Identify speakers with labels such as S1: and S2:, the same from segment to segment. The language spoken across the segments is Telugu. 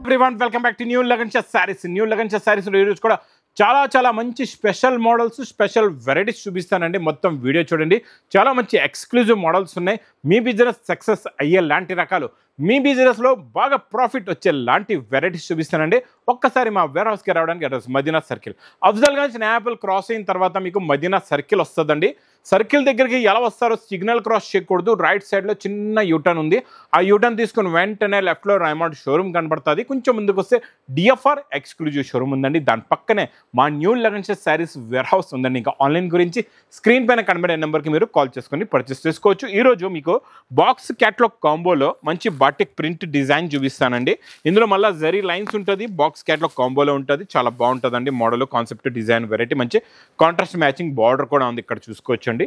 S1: Everyone welcome back to new Lagansha sarees. New Lagansha సారీస్లో ఈరోజు కూడా చాలా మంచి స్పెషల్ మోడల్స్, స్పెషల్ వెరైటీస్ చూపిస్తానండి. మొత్తం వీడియో చూడండి. చాలా మంచి ఎక్స్క్లూజివ్ మోడల్స్ ఉన్నాయి. మీ బిజినెస్ సక్సెస్ అయ్యే లాంటి రకాలు, మీ బిజినెస్లో బాగా ప్రాఫిట్ వచ్చే లాంటి వెరైటీస్ చూపిస్తానండి. ఒక్కసారి మా వేర్ హౌస్కి రావడానికి address Madina circle, Afzalgunj apple cross అయిన తర్వాత మీకు మదీనా సర్కిల్ వస్తుందండి. సర్కిల్ దగ్గరికి ఎలా వస్తారో సిగ్నల్ క్రాస్ చేయకూడదు. రైట్ సైడ్లో చిన్న యూటర్న్ ఉంది. ఆ యూటర్న్ తీసుకుని వెంటనే లెఫ్ట్లో రైమాండ్ షోరూమ్ కనబడుతుంది. కొంచెం ముందుకు వస్తే డిఎఫ్ఆర్ ఎక్స్క్లూజివ్ షోరూమ్ ఉందండి. దాని పక్కనే మా new Lagansha saris warehouse ఉందండి. ఇంకా ఆన్లైన్ గురించి స్క్రీన్ పైన కనబడే నెంబర్కి మీరు కాల్ చేసుకొని పర్చేస్ చేసుకోవచ్చు. ఈరోజు మీకు బాక్స్ క్యాట్లాగ్ కాంబోలో మంచి బాటిక్ ప్రింట్ డిజైన్ చూపిస్తానండి. ఇందులో మళ్ళీ జరీ లైన్స్ ఉంటుంది. బాక్స్ క్యాట్లాగ్ కాంబోలో ఉంటుంది. చాలా బాగుంటుందండి మోడల్, కాన్సెప్ట్, డిజైన్, వెరైటీ. మంచి కాంట్రాస్ట్ మ్యాచింగ్ బార్డర్ కూడా ఉంది. ఇక్కడ చూసుకోవచ్చు. చూడండి,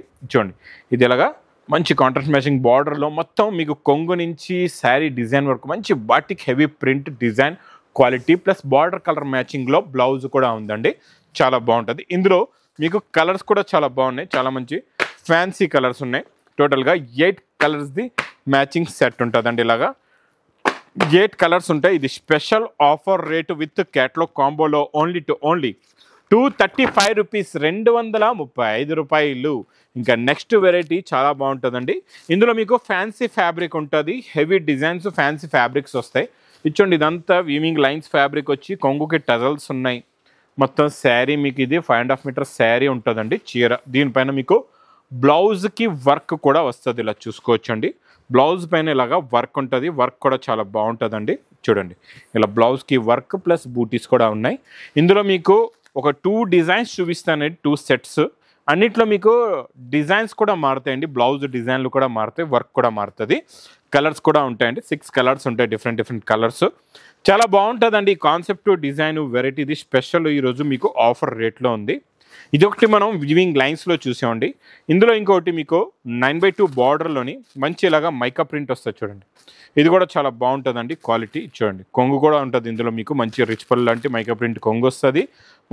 S1: ఇది ఎలాగా మంచి కాంట్రాస్ట్ మ్యాచింగ్ బార్డర్లో మొత్తం మీకు కొంగు నుంచి శారీ డిజైన్ వరకు మంచి batik heavy print design quality plus border colour మ్యాచింగ్లో బ్లౌజ్ కూడా ఉందండి. చాలా బాగుంటుంది. ఇందులో మీకు కలర్స్ కూడా చాలా బాగున్నాయి. చాలా మంచి ఫ్యాన్సీ కలర్స్ ఉన్నాయి. టోటల్గా 8 కలర్స్ది మ్యాచింగ్ సెట్ ఉంటుందండి. ఇలాగా 8 కలర్స్ ఉంటాయి. ఇది special offer rate with catalogue కాంబోలో ఓన్లీ 235 రూపీస్, 235 రూపాయలు. ఇంకా నెక్స్ట్ వెరైటీ చాలా బాగుంటుందండి. ఇందులో మీకు ఫ్యాన్సీ ఫ్యాబ్రిక్ ఉంటుంది. హెవీ డిజైన్స్, ఫ్యాన్సీ ఫ్యాబ్రిక్స్ వస్తాయి. ఇచ్చోండి, ఇదంతా వీవింగ్ లైన్స్ ఫ్యాబ్రిక్ వచ్చి కొంగుకి టజల్స్ ఉన్నాయి. మొత్తం శారీ మీకు ఇది 5.5 మీటర్ శారీ ఉంటుందండి. చీర దీనిపైన మీకు బ్లౌజ్కి వర్క్ కూడా వస్తుంది. ఇలా చూసుకోవచ్చండి. బ్లౌజ్ పైన ఇలాగా వర్క్ ఉంటుంది. వర్క్ కూడా చాలా బాగుంటుందండి. చూడండి, ఇలా బ్లౌజ్కి వర్క్ ప్లస్ బూటీస్ కూడా ఉన్నాయి. ఇందులో మీకు ఒక 2 డిజైన్స్ చూపిస్తానండి. 2 సెట్స్. అన్నిట్లో మీకు డిజైన్స్ కూడా మారుతాయండి. బ్లౌజ్ డిజైన్లు కూడా మారుతాయి, వర్క్ కూడా మారుతుంది. కలర్స్ కూడా ఉంటాయండి. 6 కలర్స్ ఉంటాయి, డిఫరెంట్ కలర్స్. చాలా బాగుంటుందండి ఈ కాన్సెప్ట్, డిజైన్, వెరైటీ. ఇది స్పెషల్ ఈరోజు మీకు ఆఫర్ రేట్లో ఉంది. ఇదొకటి మనం వివింగ్ లైన్స్లో చూసామండి. ఇందులో ఇంకొకటి మీకు 9/2 బార్డర్లోని మంచి ఇలాగా మైకా ప్రింట్ వస్తుంది. చూడండి, ఇది కూడా చాలా బాగుంటుందండి క్వాలిటీ. చూడండి, కొంగు కూడా ఉంటుంది. ఇందులో మీకు మంచి రిచ్ పళ్ళు లాంటి మైకా ప్రింట్ కొంగు వస్తుంది.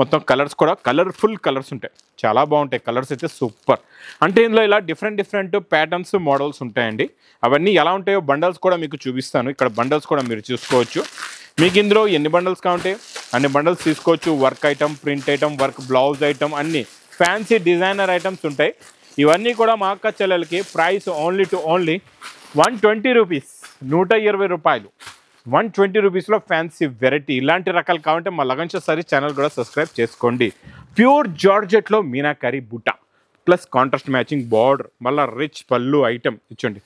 S1: మొత్తం కలర్స్ కూడా కలర్ఫుల్ కలర్స్ ఉంటాయి. చాలా బాగుంటాయి కలర్స్ అయితే సూపర్. అంటే ఇందులో ఇలా డిఫరెంట్ ప్యాటర్న్స్, మోడల్స్ ఉంటాయండి. అవన్నీ ఎలా ఉంటాయో బండల్స్ కూడా మీకు చూపిస్తాను. ఇక్కడ బండల్స్ కూడా మీరు చూసుకోవచ్చు. మీకు ఇందులో ఎన్ని బండల్స్ కావాలంటే అన్ని బండల్స్ తీసుకోవచ్చు. Work item, print item, work blouse item, అన్ని ఫ్యాన్సీ డిజైనర్ ఐటమ్స్ ఉంటాయి. ఇవన్నీ కూడా మా అక్క చెల్లెలకి ప్రైస్ ఓన్లీ 120 రూపీస్, 120 రూపాయలు. 120 రూపీస్లో ఫ్యాన్సీ వెరైటీ. ఇలాంటి రకాలు కావాలంటే మా లగన్షా సారీస్ ఛానల్ కూడా సబ్స్క్రైబ్ చేసుకోండి. ప్యూర్ జార్జెట్లో మీనాకరీ బుట్ట ప్లస్ కాంట్రాస్ట్ మ్యాచింగ్ బార్డర్, మళ్ళీ రిచ్ పళ్ళు ఐటమ్. ఇచ్చండి,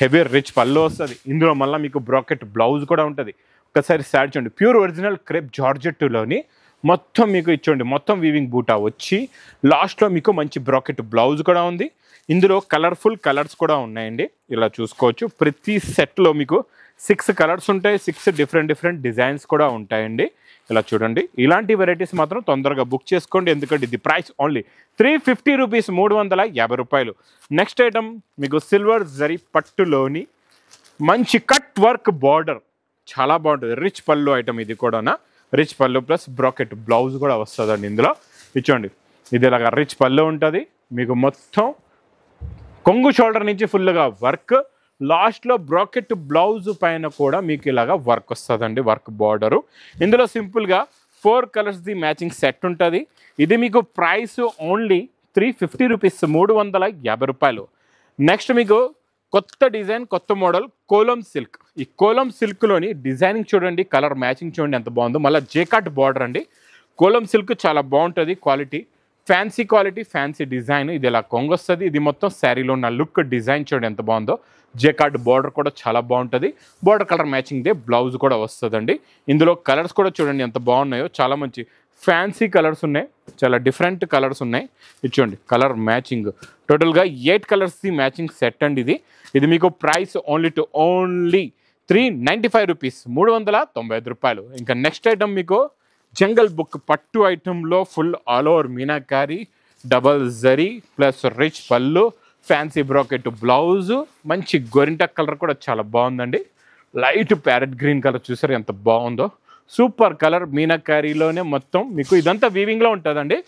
S1: హెవీ రిచ్ పళ్ళు వస్తుంది. ఇందులో మళ్ళీ మీకు బ్రాకెట్ బ్లౌజ్ కూడా ఉంటుంది. ఒకసారి శారీ చూడండి, ప్యూర్ ఒరిజినల్ క్రేప్ జార్జెట్లోని మొత్తం మీకు ఇచ్చండి, మొత్తం వీవింగ్ బూటా వచ్చి లాస్ట్లో మీకు మంచి బ్రాకెట్ బ్లౌజ్ కూడా ఉంది. ఇందులో కలర్ఫుల్ కలర్స్ కూడా ఉన్నాయండి. ఇలా చూసుకోవచ్చు. ప్రతి సెట్లో మీకు 6 కలర్స్ ఉంటాయి. 6 డిఫరెంట్ డిజైన్స్ కూడా ఉంటాయండి. ఇలా చూడండి. ఇలాంటి వెరైటీస్ మాత్రం తొందరగా బుక్ చేసుకోండి. ఎందుకంటే ఇది ప్రైస్ ఓన్లీ 350 రూపీస్, 350 రూపాయలు. నెక్స్ట్ ఐటమ్ మీకు సిల్వర్ జరీ పట్టులోని మంచి కట్ వర్క్ బార్డర్, చాలా బాగుంటుంది. రిచ్ పళ్ళు ఐటమ్. ఇది కూడా రిచ్ పళ్ళు ప్లస్ బ్రాకెట్ బ్లౌజ్ కూడా వస్తుందండి. ఇందులో ఇచ్చోండి, ఇది ఇలాగా రిచ్ పళ్ళు ఉంటుంది. మీకు మొత్తం కొంగు షోల్డర్ నుంచి ఫుల్గా వర్క్, లాస్ట్లో బ్రాకెట్ బ్లౌజ్ పైన కూడా మీకు ఇలాగా వర్క్ వస్తుందండి, వర్క్ బార్డరు. ఇందులో సింపుల్గా 4 కలర్స్ది మ్యాచింగ్ సెట్ ఉంటుంది. ఇది మీకు ప్రైస్ ఓన్లీ 350 రూపీస్, 350 రూపాయలు. నెక్స్ట్ మీకు కొత్త డిజైన్, కొత్త మోడల్ కోలం సిల్క్. ఈ కోలం సిల్క్లోని డిజైనింగ్ చూడండి, కలర్ మ్యాచింగ్ చూడండి ఎంత బాగుందో. మళ్ళీ జేకాట్ బార్డర్ అండి. కోలం సిల్క్ చాలా బాగుంటుంది quality, fancy quality, fancy design. ఇది ఇలా కొంగు వస్తుంది. ఇది మొత్తం శారీలో ఉన్న లుక్, డిజైన్ చూడండి ఎంత బాగుందో. జేకాట్ బార్డర్ కూడా చాలా బాగుంటుంది. బార్డర్ కలర్ మ్యాచింగ్దే బ్లౌజ్ కూడా వస్తుందండి. ఇందులో కలర్స్ కూడా చూడండి ఎంత బాగున్నాయో. చాలా మంచి ఫ్యాన్సీ కలర్స్ ఉన్నాయి, చాలా డిఫరెంట్ కలర్స్ ఉన్నాయి. ఇది చూడండి, కలర్ మ్యాచింగ్. టోటల్గా 8 కలర్స్ది మ్యాచింగ్ సెట్ అండి. ఇది మీకు ప్రైస్ ఓన్లీ 395 రూపీస్, 395 రూపాయలు. ఇంకా నెక్స్ట్ ఐటమ్ మీకు జంగల్ బుక్ పట్టు ఐటెంలో full all over meenakari, double zari plus rich పళ్ళు, ఫ్యాన్సీ బ్రాకెట్ బ్లౌజ్, మంచి గోరింటా కలర్ కూడా చాలా బాగుందండి. లైట్ ప్యారెట్ గ్రీన్ కలర్ చూసారు ఎంత బాగుందో. Super colour. మీనాకారీలోనే మొత్తం మీకు ఇదంతా వీవింగ్లో ఉంటుందండి.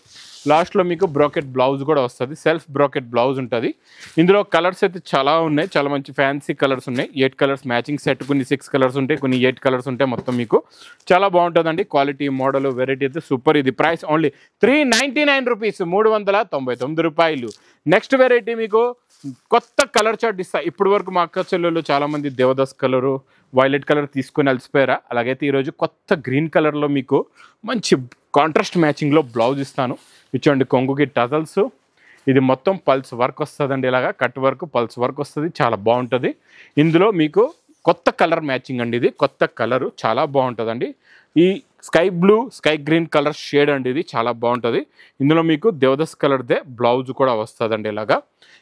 S1: లాస్ట్లో మీకు బ్రోకెట్ బ్లౌజ్ కూడా వస్తుంది, సెల్ఫ్ బ్రోకెట్ బ్లౌజ్ ఉంటుంది. ఇందులో కలర్స్ అయితే చాలా ఉన్నాయి, చాలా మంచి ఫ్యాన్సీ కలర్స్ ఉన్నాయి. 8 కలర్స్ మ్యాచింగ్ సెట్, కొన్ని 6 కలర్స్ ఉంటాయి, కొన్ని 8 కలర్స్ ఉంటాయి. మొత్తం మీకు చాలా బాగుంటుందండి. క్వాలిటీ, మోడల్, వెరైటీ అయితే సూపర్. ఇది ప్రైస్ ఓన్లీ 399 రూపీస్, 399 రూపాయలు. నెక్స్ట్ వెరైటీ మీకు కొత్త కలర్ చార్ట్ ఇస్తా. ఇప్పటి వరకు మా అక్క చెల్లెళ్ళు చాలామంది దేవదాస్ కలరు, వైలెట్ కలర్ తీసుకొని అలసిపోయారా, అలాగైతే ఈరోజు కొత్త గ్రీన్ కలర్లో మీకు మంచి కాంట్రాస్ట్ మ్యాచింగ్లో బ్లౌజ్ ఇస్తాను. ఇచ్చండి కొంగుకి టజల్స్, ఇది మొత్తం పల్స్ వర్క్ వస్తుందండి, ఇలాగా కట్ వర్క్ పల్స్ వర్క్ వస్తుంది, చాలా బాగుంటుంది. ఇందులో మీకు కొత్త కలర్ మ్యాచింగ్ అండి, ఇది కొత్త కలరు చాలా బాగుంటుందండి. ఈ sky blue sky green colour shade అండి, ఇది చాలా బాగుంటుంది. ఇందులో మీకు దేవదాస్ కలర్దే బ్లౌజ్ కూడా వస్తుందండి ఇలాగా.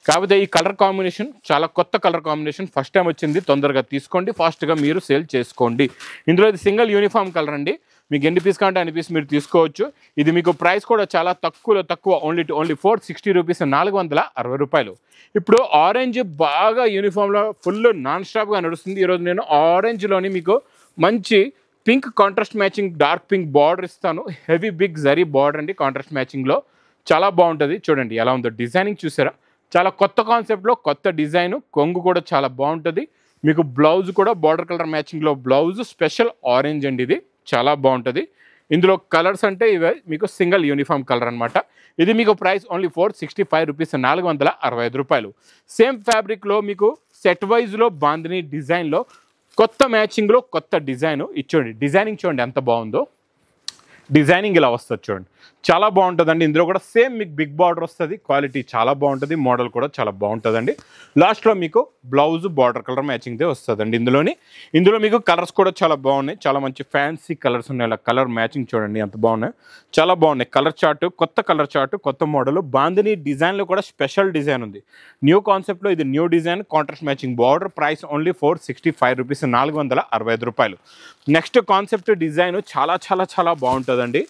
S1: కాకపోతే ఈ కలర్ కాంబినేషన్ చాలా కొత్త కలర్ కాంబినేషన్, ఫస్ట్ టైం వచ్చింది. తొందరగా తీసుకోండి, ఫాస్ట్గా మీరు సేల్ చేసుకోండి. ఇందులో ఇది సింగిల్ యూనిఫామ్ కలర్ అండి, మీకు ఎన్ని పీస్ కావాలంటే అన్ని పీస్ మీరు తీసుకోవచ్చు. ఇది మీకు ప్రైస్ కూడా చాలా తక్కువ, ఓన్లీ 460 రూపీస్, 460 రూపాయలు. ఇప్పుడు ఆరెంజ్ బాగా యూనిఫామ్లో ఫుల్ నాన్ స్టాప్గా నడుస్తుంది. ఈరోజు నేను ఆరెంజ్లోని మీకు మంచి pink contrast matching dark pink border ఇస్తాను. హెవీ బిగ్ జరీ బార్డర్ అండి, కాంట్రాస్ట్ మ్యాచింగ్లో చాలా బాగుంటుంది. చూడండి ఎలా ఉందో డిజైనింగ్, చూసారా? చాలా కొత్త కాన్సెప్ట్లో కొత్త డిజైన్. కొంగు కూడా చాలా బాగుంటుంది. మీకు బ్లౌజ్ కూడా బార్డర్ కలర్ మ్యాచింగ్లో బ్లౌజ్, స్పెషల్ ఆరెంజ్ అండి, ఇది చాలా బాగుంటుంది. ఇందులో కలర్స్ అంటే ఇవే మీకు సింగిల్ యూనిఫామ్ కలర్ అనమాట. ఇది మీకు ప్రైస్ ఓన్లీ 465 రూపీస్, 465 రూపాయలు. సేమ్ ఫ్యాబ్రిక్లో మీకు సెట్ వైజ్లో బాందిని డిజైన్లో కొత్త మ్యాచింగ్లో కొత్త డిజైన్ ఇచ్చోండి. డిజైనింగ్ చూడండి ఎంత బాగుందో, డిజైనింగ్ ఇలా వస్తుంది చూడండి, చాలా బాగుంటుందండి. ఇందులో కూడా సేమ్ మీకు బిగ్ బార్డర్ వస్తుంది, క్వాలిటీ చాలా బాగుంటుంది, మోడల్ కూడా చాలా బాగుంటుందండి. లాస్ట్లో మీకు బ్లౌజ్ బార్డర్ కలర్ మ్యాచింగ్దే వస్తుందండి. ఇందులో మీకు కలర్స్ కూడా చాలా బాగున్నాయి, చాలా మంచి ఫ్యాన్సీ కలర్స్ ఉన్నాయి. ఇలా కలర్ మ్యాచింగ్ చూడండి ఎంత బాగున్నాయి, చాలా బాగున్నాయి. కలర్ చార్ట్, కొత్త కలర్ చార్ట్, కొత్త మోడల్. బాందిని డిజైన్లో కూడా స్పెషల్ డిజైన్ ఉంది, న్యూ కాన్సెప్ట్లో. ఇది new design, contrast matching border. Price only 465 rupees, 465 రూపాయలు. నెక్స్ట్ కాన్సెప్ట్ డిజైన్ చాలా బాగుంటుందండి.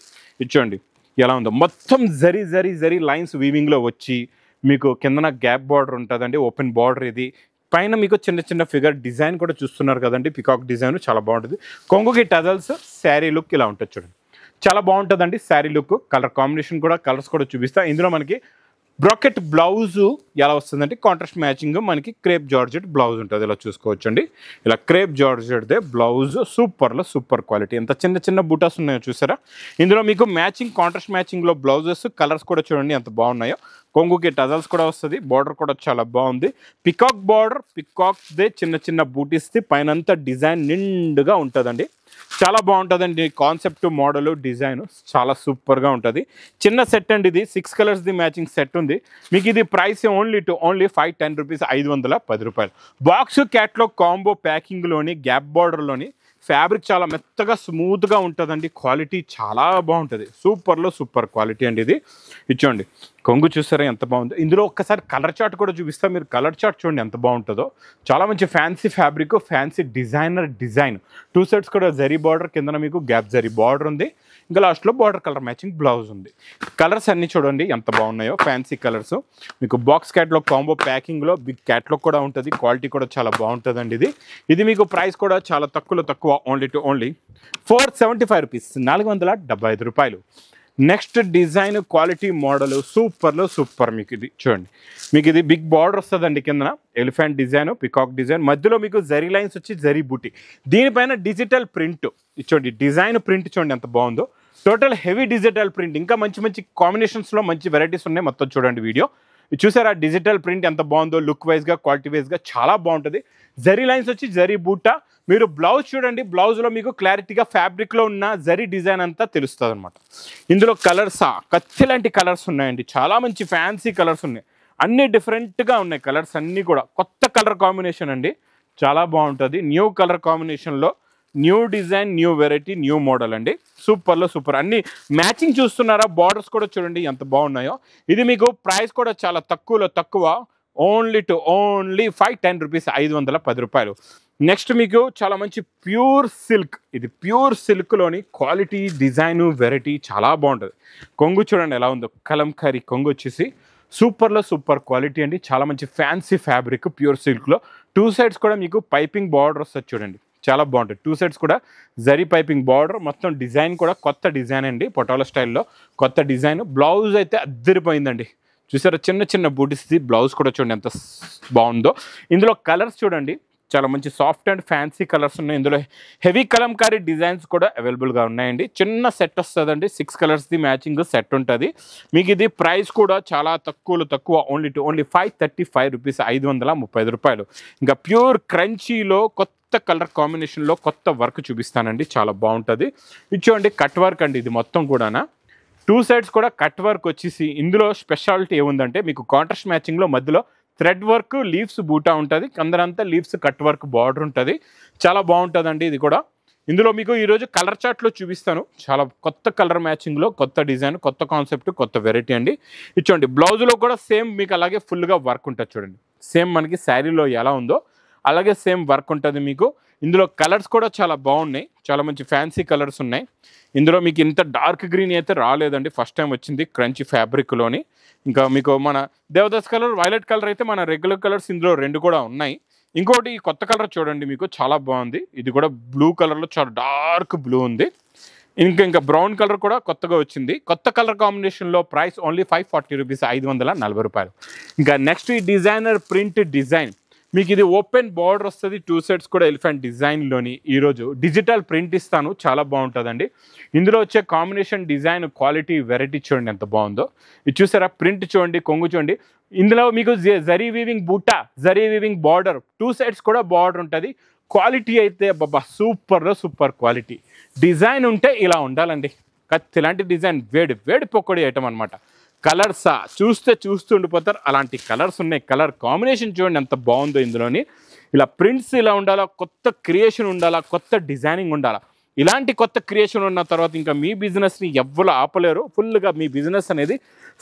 S1: ఇచ్చోండి ఎలా ఉందో, మొత్తం జరీ లైన్స్ వీవింగ్లో వచ్చి మీకు కిందన గ్యాప్ బార్డర్ ఉంటుందండి, ఓపెన్ బార్డర్. ఇది పైన మీకు చిన్న ఫిగర్ డిజైన్ కూడా చూస్తున్నారు కదండి, పికాక్ డిజైన్ చాలా బాగుంటుంది. కొంగుకి టజల్స్, శారీ లుక్ ఇలా ఉంటుంది చూడండి, చాలా బాగుంటుందండి శారీ లుక్. కలర్ కాంబినేషన్ కూడా, కలర్స్ కూడా చూపిస్తా. ఇందులో మనకి బ్రాకెట్ బ్లౌజు ఎలా వస్తుందంటే కాంట్రాస్ట్ మ్యాచింగ్ మనకి క్రేప్ జార్జెట్ బ్లౌజ్ ఉంటుంది, ఇలా చూసుకోవచ్చండి. ఇలా క్రేప్ జార్జెట్దే బ్లౌజ్, సూపర్ క్వాలిటీ. ఎంత చిన్న బూటాస్ ఉన్నాయో చూసారా? ఇందులో మీకు మ్యాచింగ్ కాంట్రాస్ట్ మ్యాచింగ్లో బ్లౌజెస్, కలర్స్ కూడా చూడండి ఎంత బాగున్నాయో. కొంగుకి టజల్స్ కూడా వస్తుంది, బార్డర్ కూడా చాలా బాగుంది. పికాక్ బార్డర్, పికాక్దే చిన్న బూటీస్ది, పైనంతా డిజైన్ నిండుగా ఉంటుందండి, చాలా బాగుంటుందండి. కాన్సెప్ట్, మోడల్, డిజైన్ చాలా సూపర్గా ఉంటుంది. చిన్న సెట్ అండి ఇది, 6 కలర్స్ది మ్యాచింగ్ సెట్ ఉంది. మీకు ఇది ప్రైస్ ఓన్లీ 510 రూపీస్, 510 రూపాయలు. బాక్స్ క్యాట్లాగ్ కాంబో ప్యాకింగ్లోని గ్యాప్ బార్డర్లోని ఫ్యాబ్రిక్ చాలా మెత్తగా స్మూత్గా ఉంటుందండి, క్వాలిటీ చాలా బాగుంటుంది. సూపర్ క్వాలిటీ అండి ఇది. ఇచ్చోండి కొంగు చూసారా ఎంత బాగుందో. ఇందులో ఒక్కసారి కలర్ చార్ట్ కూడా చూపిస్తా, మీరు కలర్ చార్ట్ చూడండి ఎంత బాగుంటుందో. చాలా మంచి fancy fabric, fancy design. 2 sets కూడా జరీ బార్డర్, కింద మీకు గ్యాప్ జరీ బార్డర్ ఉంది. ఇంకా లాస్ట్లో బార్డర్ కలర్ మ్యాచింగ్ బ్లౌజ్ ఉంది. కలర్స్ అన్నీ చూడండి ఎంత బాగున్నాయో, ఫ్యాన్సీ కలర్స్. మీకు బాక్స్ క్యాట్లాగ్ కాంబో ప్యాకింగ్లో బిగ్ క్యాట్లాగ్ కూడా ఉంటుంది, క్వాలిటీ కూడా చాలా బాగుంటుందండి ఇది మీకు ప్రైస్ కూడా చాలా తక్కువ, ఓన్లీ 475 రూపీస్, 475 రూపాయలు. Next design, quality, model super. మీకు ఇది చూడండి, మీకు ఇది బిగ్ బార్డర్ వస్తుందండి, కిందన ఎలిఫెంట్ డిజైన్, పికాక్ డిజైన్, మధ్యలో మీకు జరీ లైన్స్ వచ్చి జరీ బూటీ, దీనిపైన డిజిటల్ ప్రింట్. చూడండి డిజైన్ ప్రింట్ చూడండి ఎంత బాగుందో, టోటల్ హెవీ డిజిటల్ ప్రింట్. ఇంకా మంచి కాంబినేషన్స్లో మంచి వెరైటీస్ ఉన్నాయి, మొత్తం చూడండి వీడియో. చూసారా డిజిటల్ ప్రింట్ ఎంత బాగుందో, లుక్ వైజ్గా, క్వాలిటీ వైజ్గా చాలా బాగుంటుంది. జరీ లైన్స్ వచ్చి జరీ బూటా. మీరు బ్లౌజ్ చూడండి, బ్లౌజ్లో మీకు క్లారిటీగా ఫ్యాబ్రిక్లో ఉన్న జరీ డిజైన్ అంతా తెలుస్తుంది అనమాట. ఇందులో కలర్స్ కత్తి లాంటి కలర్స్ ఉన్నాయండి, చాలా మంచి ఫ్యాన్సీ కలర్స్ ఉన్నాయి, అన్నీ డిఫరెంట్గా ఉన్నాయి కలర్స్ అన్నీ కూడా. కొత్త కలర్ కాంబినేషన్ అండి, చాలా బాగుంటుంది. న్యూ కలర్ కాంబినేషన్లో new design, new variety, new model అండి. సూపర్. అన్ని మ్యాచింగ్ చూస్తున్నారా? బార్డర్స్ కూడా చూడండి ఎంత బాగున్నాయో. ఇది మీకు ప్రైస్ కూడా చాలా తక్కువ, ఓన్లీ 510 రూపీస్, 510 రూపాయలు. నెక్స్ట్ మీకు చాలా మంచి ప్యూర్ సిల్క్. ఇది ప్యూర్ సిల్క్లోని క్వాలిటీ, డిజైన్, వెరైటీ చాలా బాగుంటుంది. కొంగు చూడండి ఎలా ఉందో, కలంకారీ కొంగు వచ్చేసి సూపర్ క్వాలిటీ అండి. చాలా మంచి ఫ్యాన్సీ ఫ్యాబ్రిక్, ప్యూర్ సిల్క్లో. 2 సైడ్స్ కూడా మీకు పైపింగ్ బార్డర్ వస్తుంది చూడండి, చాలా బాగుంటుంది. 2 సైడ్స్ కూడా జరీ పైపింగ్ బార్డర్, మొత్తం డిజైన్ కూడా కొత్త డిజైన్ అండి, పటోలా స్టైల్లో కొత్త డిజైన్. బ్లౌజ్ అయితే అద్దరిపోయిందండి. చూసారా చిన్న చిన్న బూటీస్ది బ్లౌజ్ కూడా చూడండి ఎంత బాగుందో. ఇందులో కలర్స్ చూడండి చాలా మంచి సాఫ్ట్ అండ్ ఫ్యాన్సీ కలర్స్ ఉన్నాయి. ఇందులో హెవీ కలంకారీ డిజైన్స్ కూడా అవైలబుల్గా ఉన్నాయండి. చిన్న సెట్ వస్తుందండి, 6 కలర్స్ది మ్యాచింగ్ సెట్ ఉంటుంది మీకు. ఇది ప్రైస్ కూడా చాలా తక్కువ, ఓన్లీ 535 రూపీస్, 535 రూపాయలు. ఇంకా ప్యూర్ క్రంచీలో కొత్త కలర్ కాంబినేషన్లో కొత్త వర్క్ చూపిస్తానండి, చాలా బాగుంటుంది. ఇచ్చోండి కట్ వర్క్ అండి, ఇది మొత్తం కూడా 2 సైడ్స్ కూడా కట్ వర్క్ వచ్చేసి. ఇందులో స్పెషాలిటీ ఏముందంటే మీకు కాంట్రాస్ట్ మ్యాచింగ్లో మధ్యలో థ్రెడ్ వర్క్, లీవ్స్ బూటా ఉంటుంది, అందరంతా లీవ్స్ కట్ వర్క్ బార్డర్ ఉంటుంది, చాలా బాగుంటుందండి ఇది కూడా. ఇందులో మీకు ఈరోజు కలర్ చార్ట్లో చూపిస్తాను, చాలా కొత్త కలర్ మ్యాచింగ్లో కొత్త డిజైన్, కొత్త కాన్సెప్ట్, కొత్త వెరైటీ అండి. ఇచ్చోండి బ్లౌజ్లో కూడా సేమ్ మీకు అలాగే ఫుల్గా వర్క్ ఉంటుంది చూడండి, సేమ్ మనకి శారీలో ఎలా ఉందో అలాగే సేమ్ వర్క్ ఉంటుంది మీకు. ఇందులో కలర్స్ కూడా చాలా బాగున్నాయి, చాలా మంచి ఫ్యాన్సీ కలర్స్ ఉన్నాయి. ఇందులో మీకు ఇంత డార్క్ గ్రీన్ అయితే రాలేదండి, ఫస్ట్ టైం వచ్చింది క్రంచీ ఫ్యాబ్రిక్లోని. ఇంకా మీకు మన దేవదాస్ కలర్, వైలెట్ కలర్ అయితే మన రెగ్యులర్ కలర్స్ ఇందులో 2 కూడా ఉన్నాయి. ఇంకోటి ఈ కొత్త కలర్ చూడండి మీకు చాలా బాగుంది, ఇది కూడా బ్లూ కలర్లో చాలా డార్క్ బ్లూ ఉంది. ఇంకా బ్రౌన్ కలర్ కూడా కొత్తగా వచ్చింది. కొత్త కలర్ కాంబినేషన్లో ప్రైస్ ఓన్లీ 540 రూపీస్, 540 రూపాయలు. ఇంకా నెక్స్ట్ ఈ డిజైనర్ ప్రింట్ డిజైన్ మీకు, ఇది ఓపెన్ బార్డర్ వస్తుంది, 2 సైడ్స్ కూడా ఎలిఫెంట్ డిజైన్లోని. ఈరోజు డిజిటల్ ప్రింట్ ఇస్తాను, చాలా బాగుంటుందండి. ఇందులో వచ్చే కాంబినేషన్ డిజైన్ క్వాలిటీ వెరైటీ చూడండి ఎంత బాగుందో. ఇది చూసారా ప్రింట్ చూడండి, కొంగు చూడండి. ఇందులో మీకు జరీ వీవింగ్ బూటా, జరీ వీవింగ్ బార్డర్, 2 సైడ్స్ కూడా బార్డర్ ఉంటుంది. క్వాలిటీ అయితే బాబా సూపర్ క్వాలిటీ. డిజైన్ ఉంటే ఇలా ఉండాలండి, కత్తి ఇలాంటి డిజైన్ వేడి పొక్కడి ఐటమ్ అనమాట. కలర్సా చూస్తూ ఉండిపోతారు, అలాంటి కలర్స్ ఉన్నాయి. కలర్ కాంబినేషన్ చూడండి ఎంత బాగుందో. ఇందులోని ఇలా ప్రింట్స్ ఇలా ఉండాలా, కొత్త క్రియేషన్ ఉండాలా, కొత్త డిజైనింగ్ ఉండాలా. ఇలాంటి కొత్త క్రియేషన్ ఉన్న తర్వాత ఇంకా మీ బిజినెస్ని ఎవ్వరు ఆపలేరు. ఫుల్గా మీ బిజినెస్ అనేది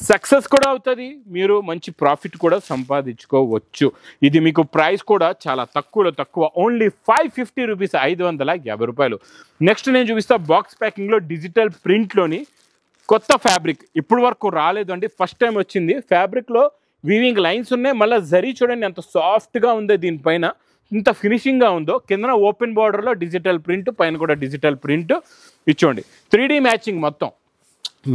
S1: సక్సెస్ కూడా అవుతుంది, మీరు మంచి ప్రాఫిట్ కూడా సంపాదించుకోవచ్చు. ఇది మీకు ప్రైస్ కూడా చాలా తక్కువ, ఓన్లీ 550 రూపీస్, 550 రూపాయలు. నెక్స్ట్ నేను చూపిస్తా బాక్స్ ప్యాకింగ్లో డిజిటల్ ప్రింట్లోని కొత్త ఫ్యాబ్రిక్, ఇప్పుడు వరకు రాలేదు అండి, ఫస్ట్ టైం వచ్చింది. ఫ్యాబ్రిక్లో వీవింగ్ లైన్స్ ఉన్నాయి, మళ్ళీ జరీ చూడండి ఎంత సాఫ్ట్గా ఉందో, దీనిపైన ఇంత ఫినిషింగ్గా ఉందో. కిందన ఓపెన్ బార్డర్లో డిజిటల్ ప్రింట్, పైన కూడా డిజిటల్ ప్రింట్ ఇచ్చోండి. 3D మ్యాచింగ్, మొత్తం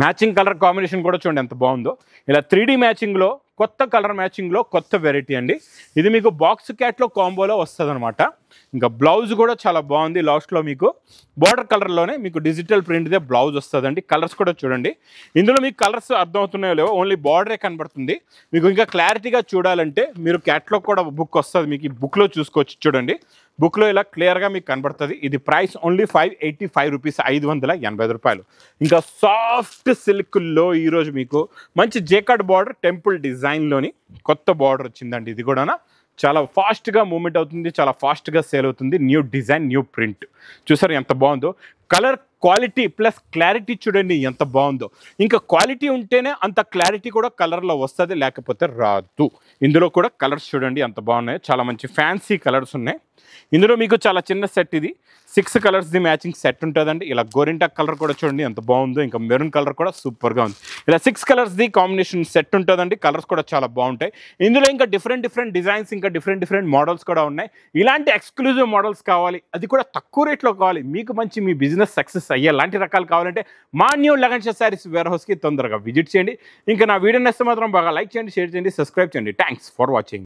S1: మ్యాచింగ్ కలర్ కాంబినేషన్ కూడా చూడండి ఎంత బాగుందో. ఇలా 3D మ్యాచింగ్లో కొత్త కలర్ మ్యాచింగ్లో కొత్త వెరైటీ అండి. ఇది మీకు బాక్స్ క్యాట్లో కాంబోలో వస్తుంది అనమాట. ఇంకా బ్లౌజ్ కూడా చాలా బాగుంది, లాస్ట్లో మీకు బార్డర్ కలర్లోనే మీకు డిజిటల్ ప్రింట్దే బ్లౌజ్ వస్తుందండి. కలర్స్ కూడా చూడండి, ఇందులో మీకు కలర్స్ అర్థమవుతున్నాయో లేవో, ఓన్లీ బార్డరే కనబడుతుంది. మీకు ఇంకా క్లారిటీగా చూడాలంటే మీరు క్యాట్లో కూడా బుక్ వస్తుంది, మీకు ఈ బుక్లో చూసుకోవచ్చు చూడండి. బుక్లో ఇలా క్లియర్గా మీకు కనబడుతుంది. ఇది ప్రైస్ ఓన్లీ 585 రూపీస్, 580 రూపాయలు. ఇంకా సాఫ్ట్ సిల్క్లో ఈరోజు మీకు మంచి జేకార్డ్ బార్డర్, టెంపుల్ డిజైన్లోని కొత్త బార్డర్ వచ్చిందండి. ఇది కూడా చాలా ఫాస్ట్గా మూమెంట్ అవుతుంది, చాలా ఫాస్ట్గా సేల్ అవుతుంది. న్యూ డిజైన్, న్యూ ప్రింట్ చూసారు ఎంత బాగుందో. కలర్ క్వాలిటీ ప్లస్ క్లారిటీ చూడండి ఎంత బాగుందో. ఇంకా క్వాలిటీ ఉంటేనే అంత క్లారిటీ కూడా కలర్లో వస్తుంది, లేకపోతే రాదు. ఇందులో కూడా కలర్స్ చూడండి ఎంత బాగున్నాయో, చాలా మంచి ఫ్యాన్సీ కలర్స్ ఉన్నాయి. ఇందులో మీకు చాలా చిన్న సెట్, ఇది 6 కలర్స్ది మ్యాచింగ్ సెట్ ఉంటుందండి. ఇలా గోరింటా కలర్ కూడా చూడండి ఎంత బాగుందో, ఇంకా మెరూన్ కలర్ కూడా సూపర్గా ఉంది. ఇలా 6 కలర్స్ది కాంబినేషన్ సెట్ ఉంటుందండి. కలర్స్ కూడా చాలా బాగుంటాయి. ఇందులో ఇంకా డిఫరెంట్ డిజైన్స్, ఇంకా డిఫరెంట్ మోడల్స్ కూడా ఉన్నాయి. ఇలాంటి ఎక్స్క్లూజివ్ మోడల్స్ కావాలి, అది కూడా తక్కువ రేట్లో కావాలి, మీకు మంచి మీ బిజినెస్ సక్సెస్ అయ్యే లాంటి రకాలు కావాలంటే మా న్యూ లగన్ శారీస్ వేర్ హౌస్కి తొందరగా విజిట్ చేయండి. ఇంకా నా వీడియో నచ్చితే మాత్రం బాగా లైక్ చేయండి, షేర్ చేయండి, సబ్స్క్రైబ్ చేయండి. Thanks for watching.